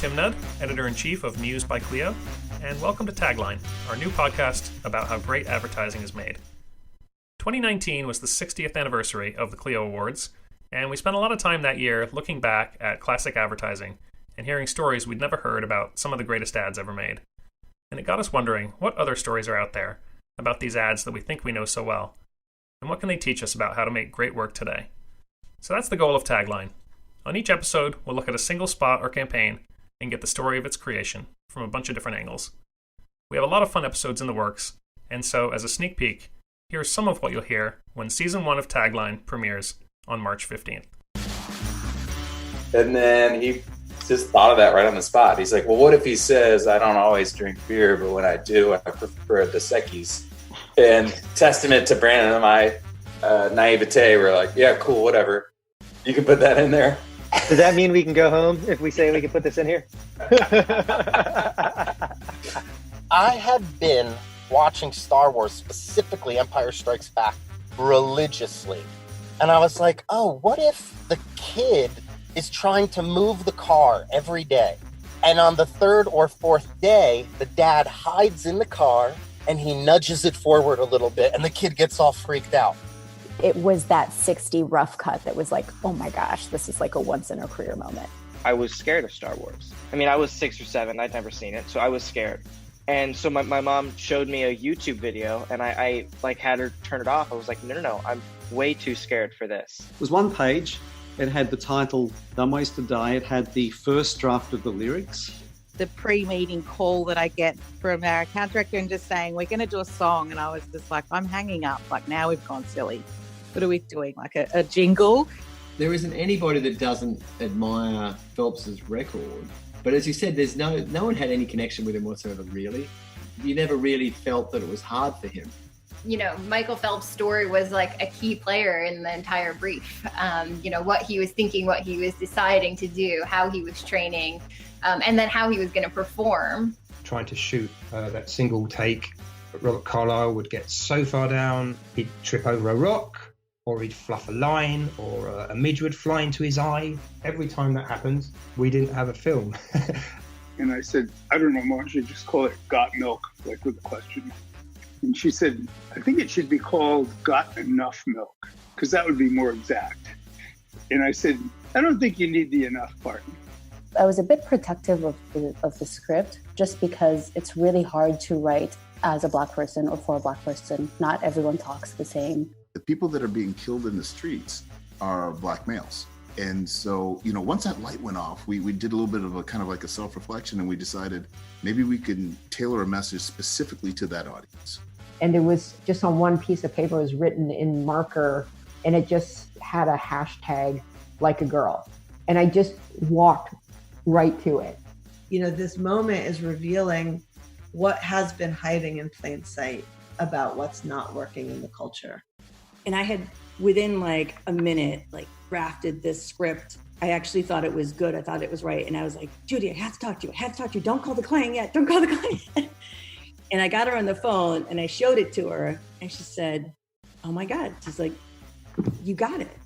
Tim Nudd, Editor-in-Chief of Muse by Clio, and welcome to Tagline, our new podcast about how great advertising is made. 2019 was the 60th anniversary of the Clio Awards, and we spent a lot of time that year looking back at classic advertising and hearing stories we'd never heard about some of the greatest ads ever made. And it got us wondering what other stories are out there about these ads that we think we know so well, and what can they teach us about how to make great work today. So that's the goal of Tagline. On each episode, we'll look at a single spot or campaign and get the story of its creation from a bunch of different angles. We have a lot of fun episodes in the works, and so as a sneak peek, here's some of what you'll hear when Season 1 of Tagline premieres on March 15th. And then he just thought of that right on the spot. He's like, well, what if he says, I don't always drink beer, but when I do, I prefer the Secchi's. And testament to Brandon and my naivete, we're like, yeah, cool, whatever. You can put that in there. Does that mean we can go home if we say we can put this in here? I had been watching Star Wars, specifically Empire Strikes Back, religiously. And I was like, oh, what if the kid is trying to move the car every day? And on the third or fourth day, the dad hides in the car and he nudges it forward a little bit and the kid gets all freaked out. It was that 60 rough cut that was like, oh my gosh, this is like a once in a career moment. I was scared of Star Wars. I mean, I was 6 or 7. I'd never seen it, so I was scared. And so my mom showed me a YouTube video and I like had her turn it off. I was like, no, I'm way too scared for this. It was one page. It had the title, Dumb Ways to Die. It had the first draft of the lyrics. The pre-meeting call that I get from our account director and just saying, we're going to do a song. And I was just like, I'm hanging up. Like, now we've gone silly. What are we doing? Like a jingle? There isn't anybody that doesn't admire Phelps's record. But as you said, there's no one had any connection with him whatsoever, really. You never really felt that it was hard for him. You know, Michael Phelps' story was like a key player in the entire brief. What he was thinking, what he was deciding to do, how he was training, and then how he was going to perform. Trying to shoot that single take, Robert Carlyle would get so far down, he'd trip over a rock, or he'd fluff a line, or a midge would fly into his eye. Every time that happened, we didn't have a film. And I said, I don't know, Mom, should just call it Got Milk, like with a question. And she said, I think it should be called Got Enough Milk, because that would be more exact. And I said, I don't think you need the enough part. I was a bit protective of the script just because it's really hard to write as a Black person or for a Black person. Not everyone talks the same. The people that are being killed in the streets are Black males. And so, once that light went off, we did a little bit of a kind of like a self-reflection, and we decided maybe we could tailor a message specifically to that audience. And it was just on one piece of paper, it was written in marker, and it just had a hashtag like a girl. And I just walked right to it. This moment is revealing what has been hiding in plain sight about what's not working in the culture. And I had, within like a minute, drafted this script. I actually thought it was good. I thought it was right. And I was like, Judy, I have to talk to you. Don't call the client yet. Don't call the client. And I got her on the phone and I showed it to her and she said, oh my God. She's like, you got it.